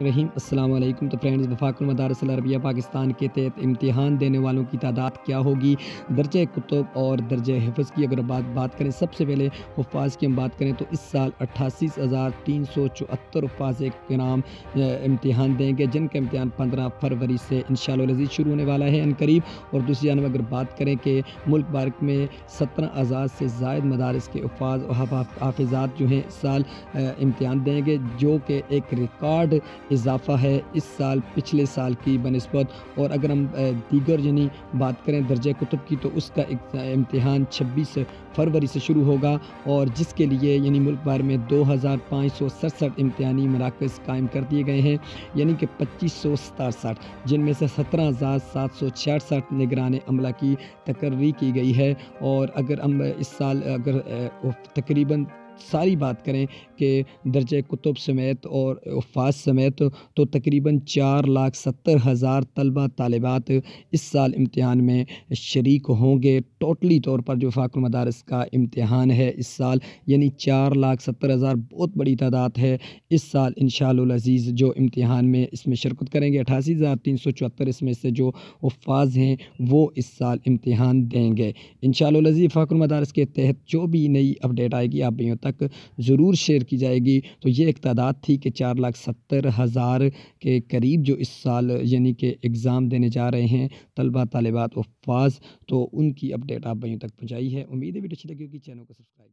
रहीम अस्सलाम वालेकुम। तो फ्रेंड्स, वफाकुल मदारिस अल अरबिया पाकिस्तान के तहत इम्तिहान देने वालों की तादाद क्या होगी, दर्जे कुतुब और दर्जे हिफ्ज़ की अगर बात करें, सबसे पहले हुफ़ाज़ की हम बात करें तो इस साल 88,374 हुफ़ाज़ किराम इम्तिहान देंगे, जिनका इम्तिहान 15 फरवरी से इंशाअल्लाह अज़ीज़ शुरू होने वाला है अनकरीब। और दूसरी जानब अगर बात करें कि मुल्क भर में 17,000 से ज़ायद मदारिस के हुफ़ाज़ और हाफ़िज़ात जो हैं इस साल इम्तिहान देंगे, जो कि एक रिकॉर्ड इजाफ़ा है इस साल पिछले साल की बनिस्बत। और अगर हम दीगर यानी बात करें दर्जे कुतुब की, तो उसका इम्तिहान 26 फरवरी से शुरू होगा, और जिसके लिए यानी मुल्क भर में 2,567 इम्तिहानी मराकज़ कायम कर दिए गए हैं, यानी कि 2567, जिनमें से 17,766 निगरान अमला की तकर्री की गई है। और अगर हम इस साल अगर तकरीबन सारी बात करें कि दर्जे कुतुब समेत और हुफ़ाज़ समेत, तो तकरीबन 4,70,000 तलबा तालिबात इस साल इम्तिहान में शरीक होंगे। टोटली तौर पर जो वफाकुल मदारिस का इम्तिहान है इस साल, यानी 4,70,000 बहुत बड़ी तादाद है इस साल इंशाअल्लाह अज़ीज़ जो इम्तिहान में इसमें शिरकत करेंगे। 88,374 इसमें से जो हुफ़ाज़ हैं वो इस साल इम्तिहान देंगे इंशाअल्लाह अज़ीज़। वफाकुल मदारिस के तहत जो भी नई अपडेट आएगी आप भाइयों तक ज़रूर शेयर की जाएगी। तो ये एक तादाद थी कि 4,70,000 के करीब जो इस साल यानी कि एग्ज़ाम देने जा रहे हैं तलबा तालिबात हुफ़ाज़, तो उनकी अपडेट आप भाइयों तक पहुँचाई है। उम्मीद है वीडियो अच्छी लगी होगी। चैनल को सब्सक्राइब